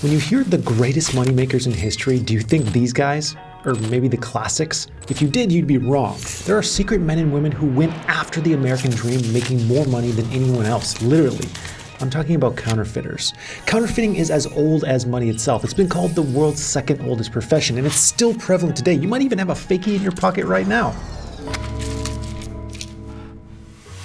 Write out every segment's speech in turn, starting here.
When you hear the greatest moneymakers in history, do you think these guys? Or maybe the classics? If you did, you'd be wrong. There are secret men and women who went after the American dream, making more money than anyone else, literally. I'm talking about counterfeiters. Counterfeiting is as old as money itself. It's been called the world's second oldest profession, and it's still prevalent today. You might even have a fakie in your pocket right now.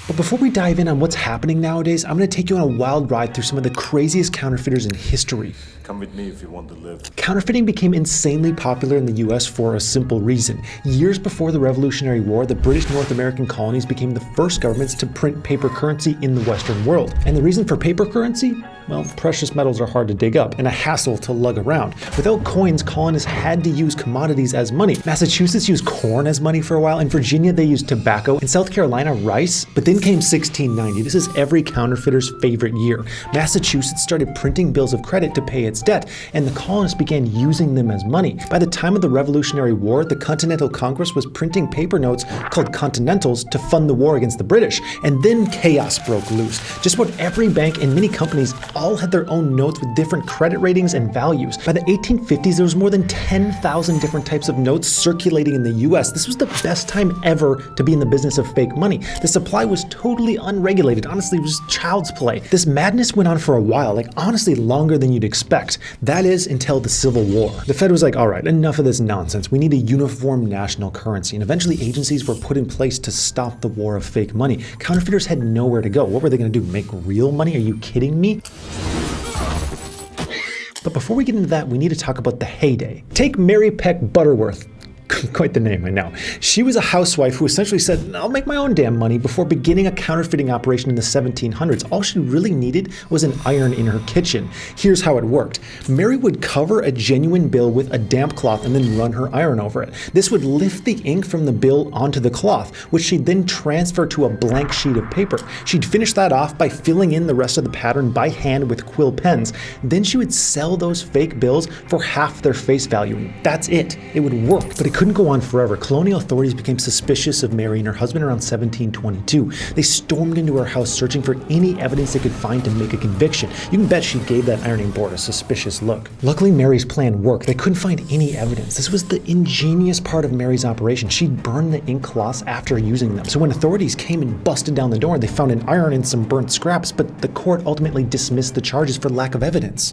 But before we dive in on what's happening nowadays, I'm going to take you on a wild ride through some of the craziest counterfeiters in history. Come with me if you want to live. Counterfeiting became insanely popular in the US for a simple reason. Years before the Revolutionary War, the British North American colonies became the first governments to print paper currency in the Western world. And the reason for paper currency? Well, precious metals are hard to dig up and a hassle to lug around. Without coins, colonists had to use commodities as money. Massachusetts used corn as money for a while. In Virginia, they used tobacco. In South Carolina, rice. But then came 1690. This is every counterfeiter's favorite year. Massachusetts started printing bills of credit to pay its debt, and the colonists began using them as money. By the time of the Revolutionary War, the Continental Congress was printing paper notes called Continentals to fund the war against the British. And then chaos broke loose. Just about every bank and many companies all had their own notes with different credit ratings and values. By the 1850s, there was more than 10,000 different types of notes circulating in the US. This was the best time ever to be in the business of fake money. The supply was totally unregulated. Honestly, it was child's play. This madness went on for a while, like honestly longer than you'd expect. That is until the Civil War. The Fed was like, all right, enough of this nonsense. We need a uniform national currency. And eventually agencies were put in place to stop the war of fake money. Counterfeiters had nowhere to go. What were they going to do? Make real money? Are you kidding me? But before we get into that, we need to talk about the heyday. Take Mary Peck Butterworth. Quite the name, I know. She was a housewife who essentially said, I'll make my own damn money before beginning a counterfeiting operation in the 1700s. All she really needed was an iron in her kitchen. Here's how it worked. Mary would cover a genuine bill with a damp cloth and then run her iron over it. This would lift the ink from the bill onto the cloth, which she'd then transfer to a blank sheet of paper. She'd finish that off by filling in the rest of the pattern by hand with quill pens. Then she would sell those fake bills for half their face value. That's it. It would work, but it couldn't go on forever. Colonial authorities became suspicious of Mary and her husband around 1722. They stormed into her house searching for any evidence they could find to make a conviction. You can bet she gave that ironing board a suspicious look. Luckily, Mary's plan worked. They couldn't find any evidence. This was the ingenious part of Mary's operation. She'd burned the ink cloths after using them. So when authorities came and busted down the door, they found an iron and some burnt scraps, but the court ultimately dismissed the charges for lack of evidence.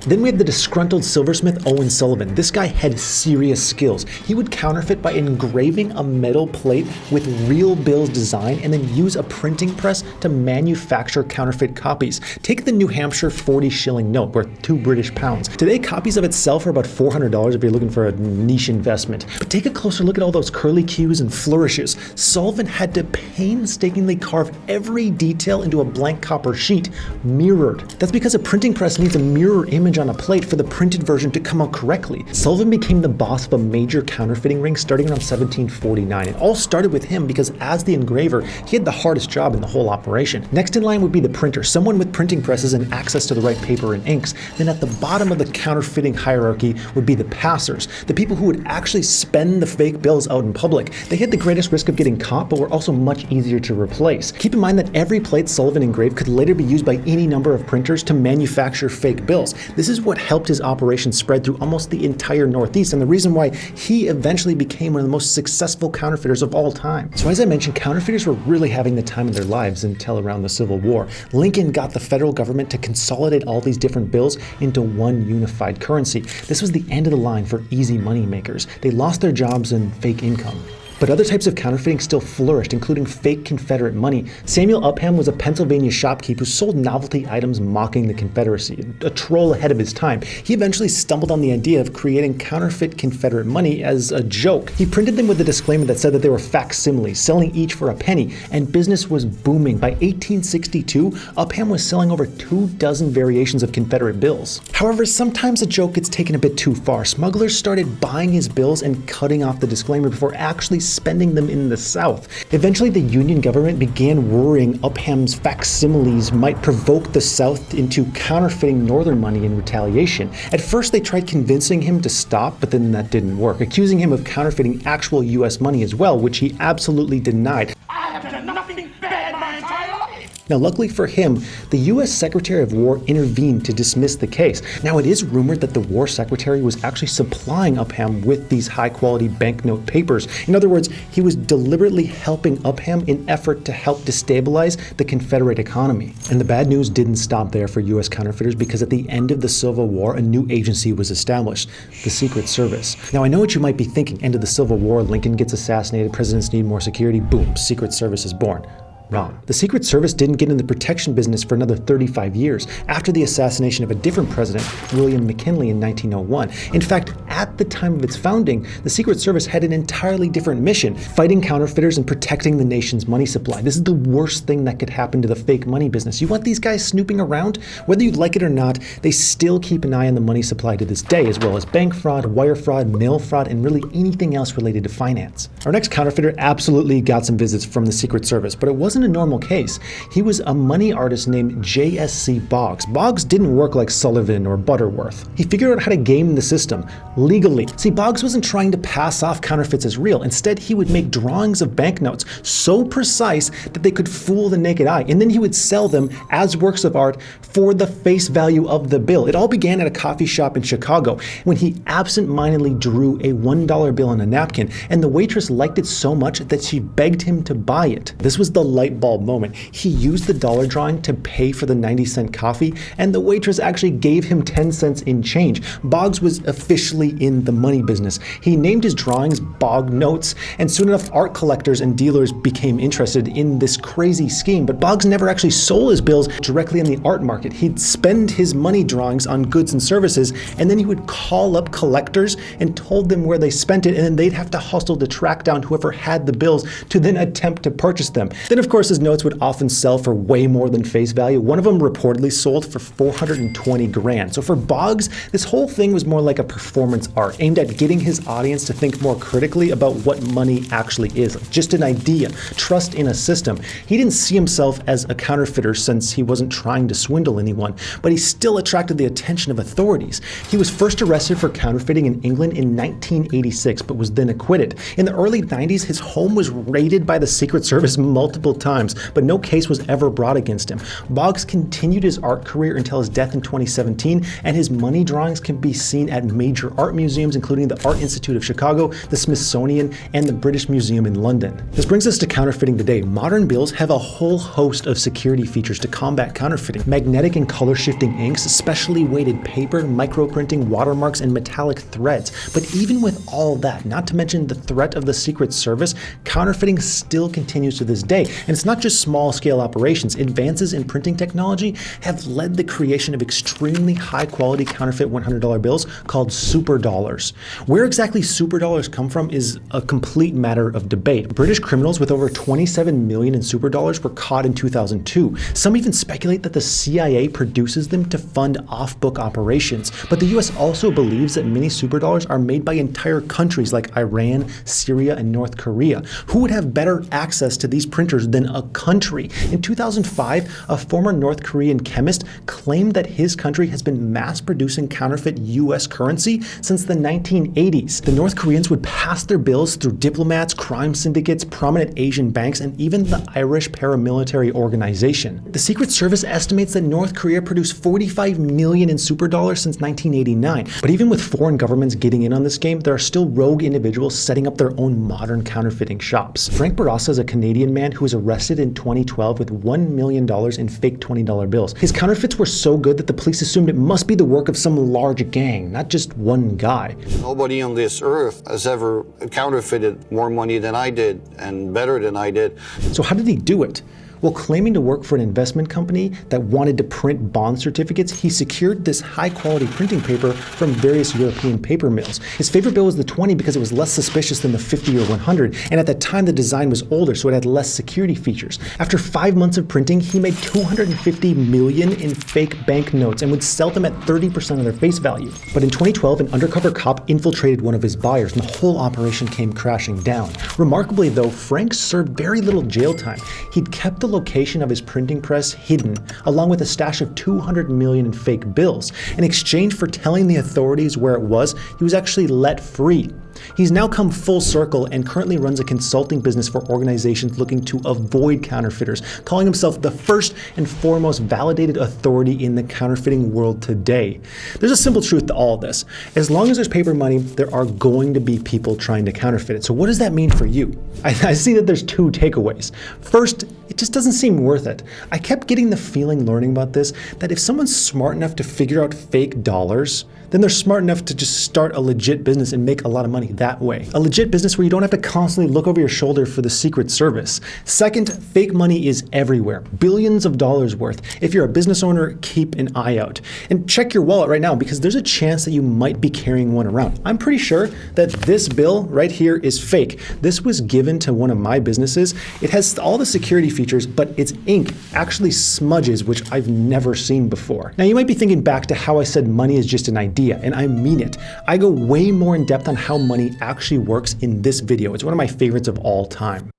Then we had the disgruntled silversmith Owen Sullivan. This guy had serious skills. He would counterfeit by engraving a metal plate with real bills design and then use a printing press to manufacture counterfeit copies. Take the New Hampshire 40-shilling note worth £2 Today, copies of it sell for about $400 if you're looking for a niche investment. But take a closer look at all those curly cues and flourishes. Sullivan had to painstakingly carve every detail into a blank copper sheet, mirrored. That's because a printing press needs a mirror image on a plate for the printed version to come out correctly. Sullivan became the boss of a major counterfeiting ring starting around 1749. It all started with him because as the engraver, he had the hardest job in the whole operation. Next in line would be the printer, someone with printing presses and access to the right paper and inks. Then at the bottom of the counterfeiting hierarchy would be the passers, the people who would actually spend the fake bills out in public. They had the greatest risk of getting caught, but were also much easier to replace. Keep in mind that every plate Sullivan engraved could later be used by any number of printers to manufacture fake bills. This is what helped his operation spread through almost the entire Northeast, and the reason why he eventually became one of the most successful counterfeiters of all time. So as I mentioned, counterfeiters were really having the time of their lives until around the Civil War. Lincoln got the federal government to consolidate all these different bills into one unified currency. This was the end of the line for easy money makers. They lost their jobs and fake income. But other types of counterfeiting still flourished, including fake Confederate money. Samuel Upham was a Pennsylvania shopkeeper who sold novelty items mocking the Confederacy, a troll ahead of his time. He eventually stumbled on the idea of creating counterfeit Confederate money as a joke. He printed them with a disclaimer that said that they were facsimiles, selling each for a penny, and business was booming. By 1862, Upham was selling over 24 variations of Confederate bills. However, sometimes a joke gets taken a bit too far. Smugglers started buying his bills and cutting off the disclaimer before actually spending them in the South. Eventually, the Union government began worrying Upham's facsimiles might provoke the South into counterfeiting Northern money in retaliation. At first, they tried convincing him to stop, but then that didn't work, accusing him of counterfeiting actual US money as well, which he absolutely denied. I have done nothing bad my entire life. Now, luckily for him, the US Secretary of War intervened to dismiss the case. Now, it is rumored that the War Secretary was actually supplying Upham with these high-quality banknote papers. In other words, he was deliberately helping Upham in effort to help destabilize the Confederate economy. And the bad news didn't stop there for US counterfeiters, because at the end of the Civil War, a new agency was established, the Secret Service. Now, I know what you might be thinking. End of the Civil War, Lincoln gets assassinated, presidents need more security, boom, Secret Service is born. Wrong. The Secret Service didn't get in the protection business for another 35 years after the assassination of a different president, William McKinley, in 1901. In fact, at the time of its founding, the Secret Service had an entirely different mission, fighting counterfeiters and protecting the nation's money supply. This is the worst thing that could happen to the fake money business. You want these guys snooping around? Whether you like it or not, they still keep an eye on the money supply to this day, as well as bank fraud, wire fraud, mail fraud, and really anything else related to finance. Our next counterfeiter absolutely got some visits from the Secret Service, but it wasn't a normal case. He was a money artist named J.S.G. Boggs. Boggs didn't work like Sullivan or Butterworth. He figured out how to game the system legally. See, Boggs wasn't trying to pass off counterfeits as real. Instead, he would make drawings of banknotes so precise that they could fool the naked eye, and then he would sell them as works of art for the face value of the bill. It all began at a coffee shop in Chicago when he absent-mindedly drew a $1 bill on a napkin, and the waitress liked it so much that she begged him to buy it. This was the light bulb moment. He used the dollar drawing to pay for the 90-cent coffee, and the waitress actually gave him 10 cents in change. Boggs was officially in the money business. He named his drawings Bog Notes, and soon enough art collectors and dealers became interested in this crazy scheme. But Boggs never actually sold his bills directly in the art market. He'd spend his money drawings on goods and services, and then he would call up collectors and told them where they spent it, and then they'd have to hustle to track down whoever had the bills to then attempt to purchase them. Then, of course, his notes would often sell for way more than face value. One of them reportedly sold for 420 grand. So for Boggs, this whole thing was more like a performance art aimed at getting his audience to think more critically about what money actually is. Just an idea, trust in a system. He didn't see himself as a counterfeiter since he wasn't trying to swindle anyone, but he still attracted the attention of authorities. He was first arrested for counterfeiting in England in 1986, but was then acquitted. In the early 90s, his home was raided by the Secret Service multiple times, but no case was ever brought against him. Boggs continued his art career until his death in 2017, and his money drawings can be seen at major art museums, including the Art Institute of Chicago, the Smithsonian, and the British Museum in London. This brings us to counterfeiting today. Modern bills have a whole host of security features to combat counterfeiting. Magnetic and color-shifting inks, specially weighted paper, microprinting, watermarks, and metallic threads. But even with all that, not to mention the threat of the Secret Service, counterfeiting still continues to this day. And it's not just small-scale operations. Advances in printing technology have led the creation of extremely high-quality counterfeit $100 bills called super dollars. Where exactly super dollars come from is a complete matter of debate. British criminals with over 27 million in super dollars were caught in 2002. Some even speculate that the CIA produces them to fund off-book operations. But the US also believes that many super dollars are made by entire countries like Iran, Syria, and North Korea. Who would have better access to these printers than a country? In 2005, a former North Korean chemist claimed that his country has been mass-producing counterfeit US currency since the 1980s. The North Koreans would pass their bills through diplomats, crime syndicates, prominent Asian banks, and even the Irish paramilitary organization. The Secret Service estimates that North Korea produced 45 million in super dollars since 1989. But even with foreign governments getting in on this game, there are still rogue individuals setting up their own modern counterfeiting shops. Frank Bourassa is a Canadian man who was arrested in 2012 with $1 million in fake $20 bills. His counterfeits were so good that the police assumed it must be the work of some large gang, not just one guy. Nobody on this earth has ever counterfeited more money than I did and better than I did. So how did he do it? Well, claiming to work for an investment company that wanted to print bond certificates, he secured this high-quality printing paper from various European paper mills. His favorite bill was the 20 because it was less suspicious than the 50 or 100, and at the time the design was older, so it had less security features. After 5 months of printing, he made 250 million in fake banknotes and would sell them at 30% of their face value. But in 2012, an undercover cop infiltrated one of his buyers, and the whole operation came crashing down. Remarkably, though, Frank served very little jail time. He'd kept the location of his printing press hidden, along with a stash of 200 million in fake bills. In exchange for telling the authorities where it was, he was actually let free. He's now come full circle and currently runs a consulting business for organizations looking to avoid counterfeiters, calling himself the first and foremost validated authority in the counterfeiting world today. There's a simple truth to all of this. As long as there's paper money, there are going to be people trying to counterfeit it. So what does that mean for you? I see that there's two takeaways. First, it just doesn't seem worth it. I kept getting the feeling learning about this that if someone's smart enough to figure out fake dollars, then they're smart enough to just start a legit business and make a lot of money that way. A legit business where you don't have to constantly look over your shoulder for the Secret Service. Second, fake money is everywhere. Billions of dollars worth. If you're a business owner, keep an eye out. And check your wallet right now because there's a chance that you might be carrying one around. I'm pretty sure that this bill right here is fake. This was given to one of my businesses. It has all the security features, but its ink actually smudges, which I've never seen before. Now you might be thinking back to how I said money is just an idea, and I mean it. I go way more in depth on how money actually works in this video. It's one of my favorites of all time.